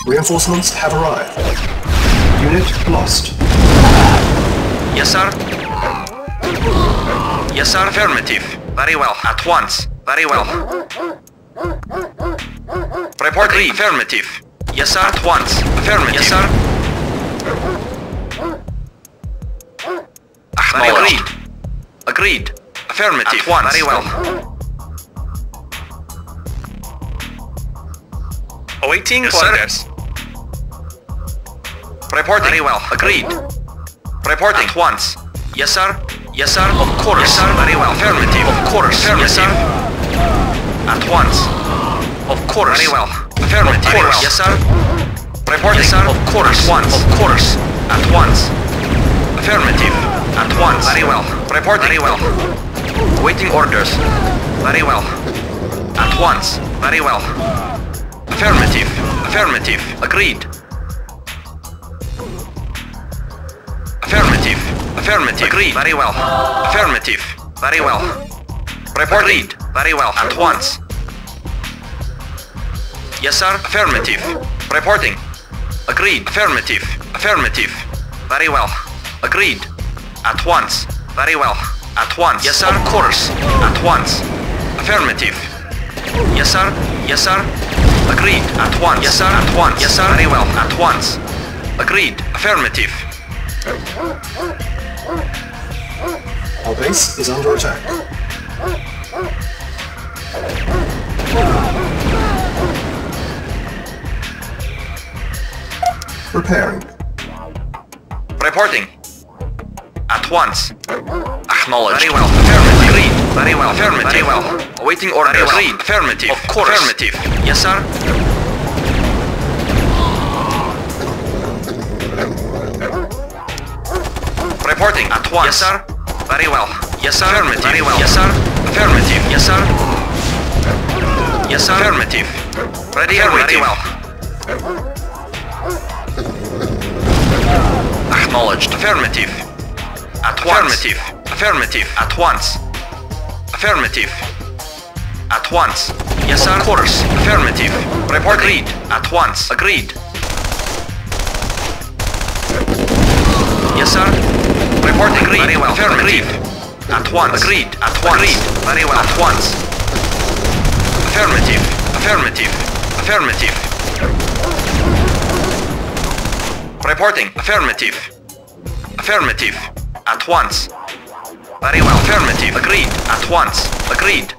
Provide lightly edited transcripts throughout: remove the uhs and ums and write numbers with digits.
Reinforcements have arrived. Unit lost. Yes, sir. Yes, sir. Affirmative. Very well. At once. Very well. Report. Agreed. Affirmative. Yes, sir. At once. Affirmative. Yes, sir. Agreed. Agreed. Affirmative. At once. Very well. Awaiting orders. Reporting. Very well. Agreed. Reporting. At once. Yes, sir. Yes, sir. Of course. Yes, sir. Very well. Affirmative. Of course. Yes, sir. At once. Of course. Very well. Affirmative. Very well. Yes, sir. Reporting. Yes, sir. Of course. At once. Of course. At once. Affirmative. At once. Very well. Reporting. Very well. Waiting orders. Very well. At once. Very well. Affirmative. Affirmative. Agreed. Affirmative. Affirmative. Agreed. Very well. Affirmative. Very well. Report. Agreed. Very well. At once. Yes, sir. Affirmative. Reporting. Agreed. Affirmative. Affirmative. Very well. Agreed. At once. Very well. At once. Yes, sir. Of course. At once. Affirmative. Yes, sir. Yes, sir. Agreed. At once. Yes, sir. At once. Yes, sir. Very well. At once. Agreed. Affirmative. Our base is under attack. Repairing. Reporting. At once. Acknowledged. Very well. Affirmative. Agreed. Very well. Affirmative. Very well. Awaiting orders. Very well. Agreed. Affirmative. Of course. Affirmative. Yes, sir. Reporting. At once. Yes, sir. Very well. Yes, sir. Affirmative. Very well. Yes, sir. Affirmative. Yes, sir. Yes, sir. Affirmative. Ready and waiting. Very well. Acknowledged. Affirmative. At once. Affirmative. Affirmative. At once. Affirmative. At once. Yes, sir. Of course. Affirmative. Report. Agreed. At once. Agreed. Yes, sir. Report. Agreed. Very well. Affirmative. At once. Agreed. At once. Agreed. Very well. At once. Affirmative. Affirmative. Affirmative. Reporting. Affirmative. Affirmative. At once. Very well. Affirmative. Agreed. At once. Agreed.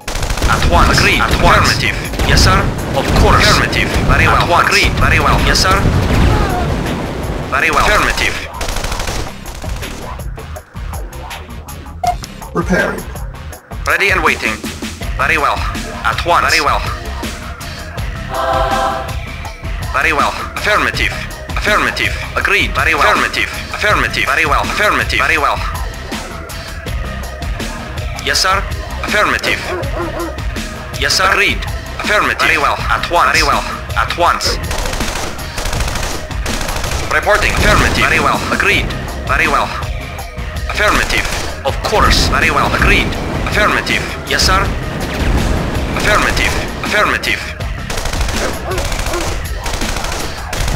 At once. Agreed. At once. Affirmative. Yes, sir. Of course. Affirmative. Very well. At once. Agreed. Very well. Yes, sir. Very well. Affirmative. Repairing. Ready and waiting. Very well. At once. Very well. Very well. Affirmative. Affirmative. Agreed. Very well. Affirmative. Affirmative. Very well. Affirmative. Very well. Yes, sir. Affirmative. Yes, sir. Agreed. Affirmative. Very well. At once. Very well. At once. Reporting. Affirmative. Very well. Agreed. Very well. Affirmative. Of course. Very well. Agreed. Affirmative. Yes, sir. Affirmative. Affirmative.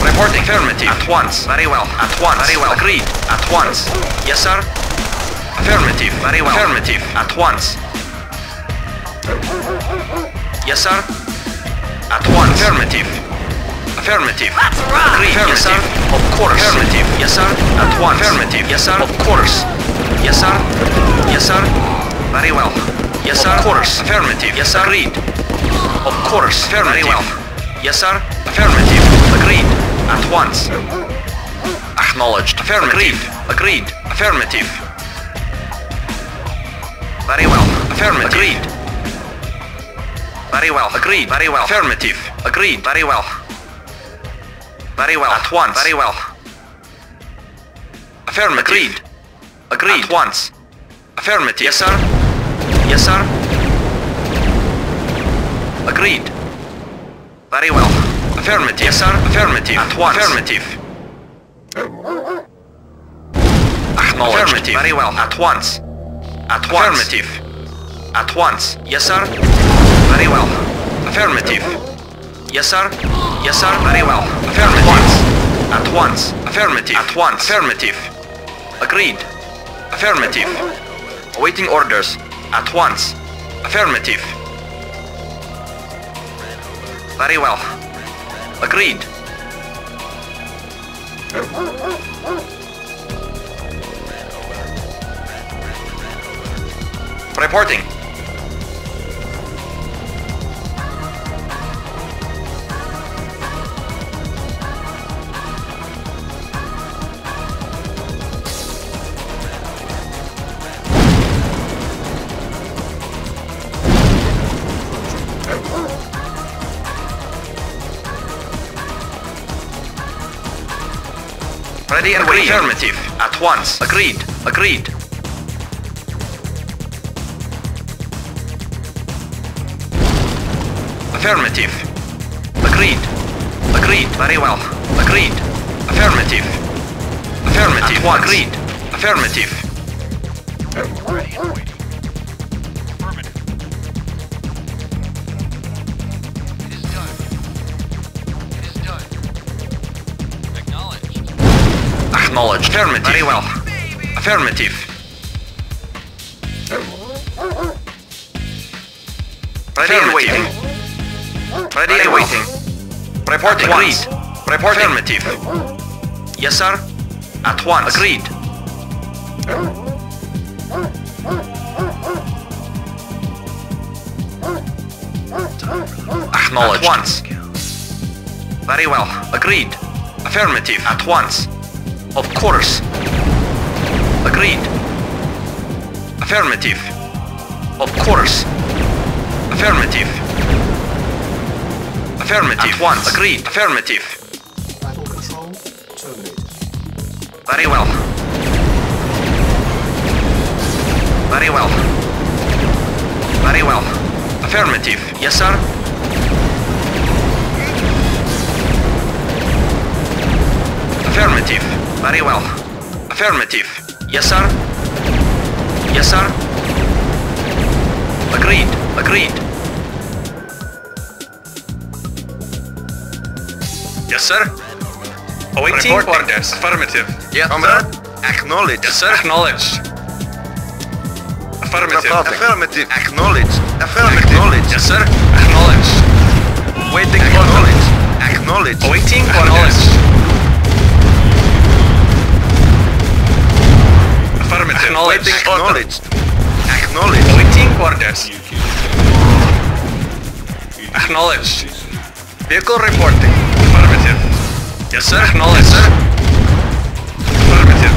Reporting. Affirmative. At once. Very well. At once. Very well. Agreed. At once. Yes, sir. Affirmative. Very well. Affirmative. At once. Yes, sir. At once. Affirmative. Affirmative. Agreed. Yes, sir. Of course. Affirmative. Yes, sir. At once. Affirmative. Yes, sir. Of course. Yes, sir. Yes, sir. Very well. Yes, sir. Of course. Affirmative. Yes, sir. Agreed. Of course. Affirmative. Very well. Yes, sir. Affirmative. Agreed. At once. Acknowledged. Affirmative. Agreed. Affirmative. Very well. Affirmative. Agreed. Very well. Agreed. Very well. Affirmative. Agreed. Very well. Very well. At once. Very well. Affirmative. Agreed. Agreed. At once. Affirmative. Yes, sir. Yes, sir. Agreed. Very well. Affirmative. Yes, sir. Affirmative. At once. Affirmative. Acknowledged. Affirmative. Very well. At once. At once. Affirmative. At once. Yes, sir. Very well. Affirmative. Yes, sir. Yes, sir. Very well. Affirmative. At once. Affirmative. At once. Affirmative. Agreed. Affirmative. Awaiting orders. At once. Affirmative. Very well. Agreed. Reporting. Ready and waiting. Affirmative. At once. Agreed. Agreed. Affirmative. Agreed. Agreed. Very well. Agreed. Affirmative. Affirmative. At once. Agreed. Affirmative. Ready and waiting. Affirmative. It is done. It is done. Acknowledged. Acknowledged. Affirmative. Very well. Affirmative. Ready and waiting. Ready and waiting. Reporting. Agreed. Reporting. Affirmative. Yes, sir. At once. Agreed. Acknowledged. At once. Very well. Agreed. Affirmative. At once. Of course. Agreed. Affirmative. Of course. Affirmative. Affirmative. At once. Agreed. Affirmative. Battle control terminated. Very well. Very well. Very well. Affirmative. Yes, sir. Affirmative. Very well. Affirmative. Yes, sir. Yes, sir. Agreed. Agreed. Yes, sir. Awaiting orders. Affirmative. Yes, Comrade. sir. Acknowledged. Yes, sir. Acknowledged. Affirmative. Affirmative. Acknowledged. Affirmative. Acknowledged. Yes, sir. Acknowledged. Waiting orders. Acknowledged. Awaiting orders. Affirmative. Acknowledged. Acknowledged. Acknowledged. Awaiting orders. Acknowledged. Vehicle reporting. Affirmative. Yes, sir. Acknowledged, sir. Affirmative.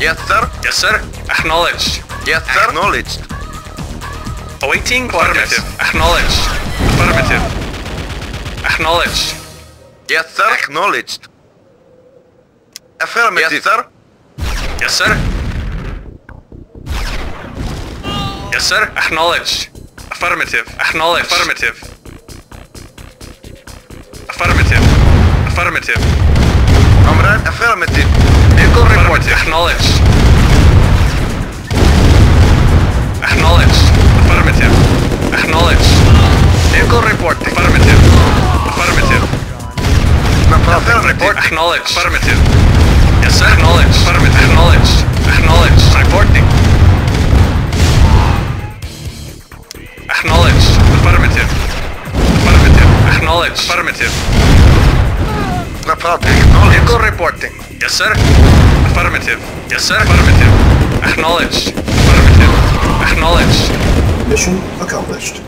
Yes, sir. Yes, sir. Acknowledged. Yes, sir. Acknowledged. Awaiting orders. Acknowledged. Affirmative. Acknowledged. Yes, sir. Acknowledged. Affirmative. Yes, sir. Yes, sir. Yes, sir. Acknowledged. Affirmative. Acknowledged. Affirmative. Affirmative. Affirmative. Comrade. Affirmative. Vehicle report. Acknowledged. Acknowledged. Affirmative. Acknowledged. Vehicle report. Affirmative. Affirmative. Affirmative. Report. Acknowledged. Affirmative. Yes, sir. Acknowledged. Affirmative. Acknowledged. Acknowledged. Reporting. Acknowledged. Affirmative. Affirmative. Acknowledged. Affirmative. Acknowledged. Vehicle reporting. Yes, sir. Affirmative. Yes, sir. Affirmative. Acknowledged. Affirmative. Acknowledged. Mission accomplished.